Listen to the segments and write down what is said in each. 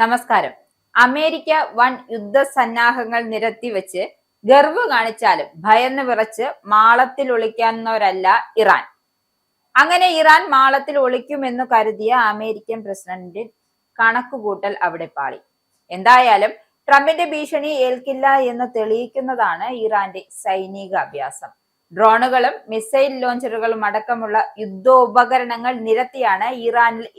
നമസ്കാരം. അമേരിക്ക വൻ യുദ്ധസന്നാഹങ്ങൾ നിരത്തിവെച്ച് ഗർവ് കാണിച്ചാലും ഭയന്ന് വിറച്ച് മാളത്തിൽ ഒളിക്കാവുന്നവരല്ല ഇറാൻ. അങ്ങനെ ഇറാൻ മാളത്തിൽ ഒളിക്കുമെന്ന് കരുതിയ അമേരിക്കൻ പ്രസിഡന്റ് കണക്കുകൂട്ടൽ അവിടെ പാളി. എന്തായാലും ട്രംപിന്റെ ഭീഷണി ഏൽക്കില്ല എന്ന് തെളിയിക്കുന്നതാണ് ഇറാന്റെ സൈനിക അഭ്യാസം. ഡ്രോണുകളും മിസൈൽ ലോഞ്ചറുകളും അടക്കമുള്ള യുദ്ധോപകരണങ്ങൾ നിരത്തിയാണ്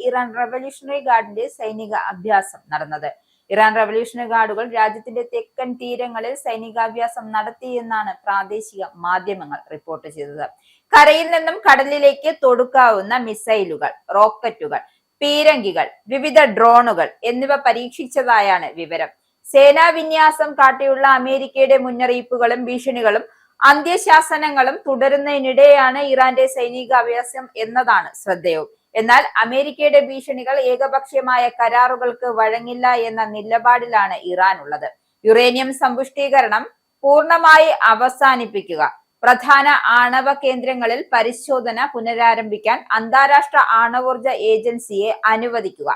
ഇറാൻ റവല്യൂഷണറി ഗാർഡിന്റെ സൈനിക അഭ്യാസം നടന്നത്. ഇറാൻ റവല്യൂഷണറി ഗാർഡുകൾ രാജ്യത്തിന്റെ തെക്കൻ തീരങ്ങളിൽ സൈനികാഭ്യാസം നടത്തിയെന്നാണ് പ്രാദേശിക മാധ്യമങ്ങൾ റിപ്പോർട്ട് ചെയ്തത്. കരയിൽ നിന്നും കടലിലേക്ക് തൊടുക്കാവുന്ന മിസൈലുകൾ, റോക്കറ്റുകൾ, പീരങ്കികൾ, വിവിധ ഡ്രോണുകൾ എന്നിവ പരീക്ഷിച്ചതായാണ് വിവരം. സേനാ വിന്യാസം കാട്ടിയുള്ള അമേരിക്കയുടെ മുന്നറിയിപ്പുകളും ഭീഷണികളും അന്ത്യശാസനങ്ങളും തുടരുന്നതിനിടെയാണ് ഇറാന്റെ സൈനികാഭ്യാസം എന്നതാണ് ശ്രദ്ധേയം. എന്നാൽ അമേരിക്കയുടെ ഭീഷണികൾ ഏകപക്ഷീയമായ കരാറുകൾക്ക് വഴങ്ങില്ല എന്ന നിലപാടിലാണ് ഇറാൻ ഉള്ളത്. യുറേനിയം സമ്പുഷ്ടീകരണം പൂർണ്ണമായി അവസാനിപ്പിക്കുക, പ്രധാന ആണവ കേന്ദ്രങ്ങളിൽ പരിശോധന പുനരാരംഭിക്കാൻ അന്താരാഷ്ട്ര ആണവോർജ ഏജൻസിയെ അനുവദിക്കുക,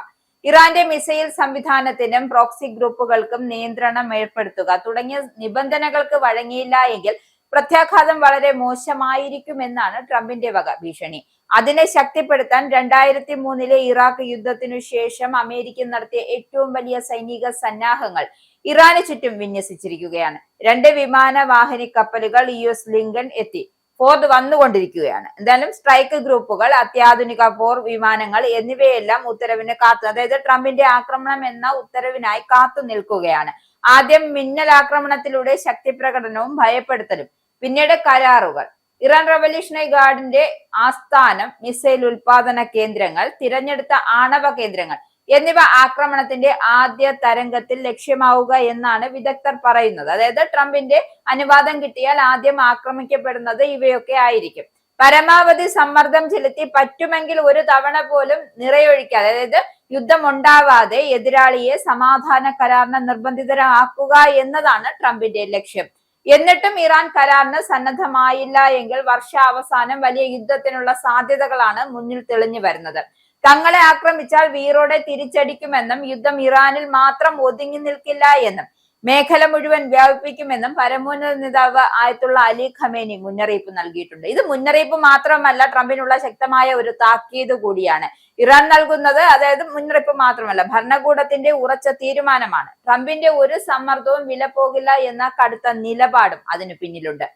ഇറാന്റെ മിസൈൽ സംവിധാനത്തിനും പ്രോക്സി ഗ്രൂപ്പുകൾക്കും നിയന്ത്രണം ഏർപ്പെടുത്തുക തുടങ്ങിയ നിബന്ധനകൾക്ക് വഴങ്ങിയില്ല എങ്കിൽ പ്രത്യാഘാതം വളരെ മോശമായിരിക്കുമെന്നാണ് ട്രംപിന്റെ വക ഭീഷണി. അതിനെ ശക്തിപ്പെടുത്താൻ 2003 ഇറാഖ് യുദ്ധത്തിനു ശേഷം അമേരിക്ക നടത്തിയ ഏറ്റവും വലിയ സൈനിക സന്നാഹങ്ങൾ ഇറാന് ചുറ്റും വിന്യസിച്ചിരിക്കുകയാണ്. 2 വിമാനവാഹിനി കപ്പലുകൾ US ലിങ്കൺ എത്തി, ഫോർഡ് വന്നുകൊണ്ടിരിക്കുകയാണ്. എന്തായാലും സ്ട്രൈക്ക് ഗ്രൂപ്പുകൾ, അത്യാധുനിക പോർ വിമാനങ്ങൾ എന്നിവയെല്ലാം ഉത്തരവിന് അതായത് ട്രംപിന്റെ ആക്രമണം എന്ന ഉത്തരവിനായി കാത്തു നിൽക്കുകയാണ്. ആദ്യം മിന്നൽ ആക്രമണത്തിലൂടെ ശക്തി പ്രകടനവും ഭയപ്പെടുത്തലും, പിന്നീട് കരാറുകൾ. ഇറാൻ റവല്യൂഷണറി ഗാർഡിന്റെ ആസ്ഥാനം, മിസൈൽ ഉൽപാദന കേന്ദ്രങ്ങൾ, തിരഞ്ഞെടുത്ത ആണവ കേന്ദ്രങ്ങൾ എന്നിവ ആക്രമണത്തിന്റെ ആദ്യ തരംഗത്തിൽ ലക്ഷ്യമാവുക എന്നാണ് വിദഗ്ധർ പറയുന്നത്. അതായത് ട്രംപിന്റെ അനുവാദം കിട്ടിയാൽ ആദ്യം ആക്രമിക്കപ്പെടുന്നത് ഇവയൊക്കെ ആയിരിക്കും. പരമാവധി സമ്മർദ്ദം ചെലുത്തി പറ്റുമെങ്കിൽ ഒരു തവണ പോലും നിറയൊഴിക്കാതെ, അതായത് യുദ്ധം ഉണ്ടാവാതെ എതിരാളിയെ സമാധാന കരാറിന് നിർബന്ധിതരാക്കുക എന്നതാണ് ട്രംപിന്റെ ലക്ഷ്യം. എന്നിട്ടും ഇറാൻ കരാറിന് സന്നദ്ധമായില്ല എങ്കിൽ വർഷാവസാനം വലിയ യുദ്ധത്തിനുള്ള സാധ്യതകളാണ് മുന്നിൽ തെളിഞ്ഞു വരുന്നത്. തങ്ങളെ ആക്രമിച്ചാൽ വീറോടെ തിരിച്ചടിക്കുമെന്നും യുദ്ധം ഇറാനിൽ മാത്രം ഒതുങ്ങി നിൽക്കില്ല എന്നും മേഖല മുഴുവൻ വ്യാപിപ്പിക്കുമെന്നും പരമോന്നത നേതാവ് ആയത്തുള്ള അലി ഖമേനി മുന്നറിയിപ്പ് നൽകിയിട്ടുണ്ട്. ഇത് മുന്നറിയിപ്പ് മാത്രമല്ല, ട്രംപിനുള്ള ശക്തമായ ഒരു താക്കീത് കൂടിയാണ്. ഇറാൻ നൽകുന്നത്, അതായത് മുന്നറിയിപ്പ് മാത്രമല്ല, ഭരണകൂടത്തിന്റെ ഉറച്ച തീരുമാനമാണ്. ട്രംപിന്റെ ഒരു സമ്മർദ്ദവും വില പോകില്ല എന്ന കടുത്ത നിലപാടും അതിനു പിന്നിലുണ്ട്.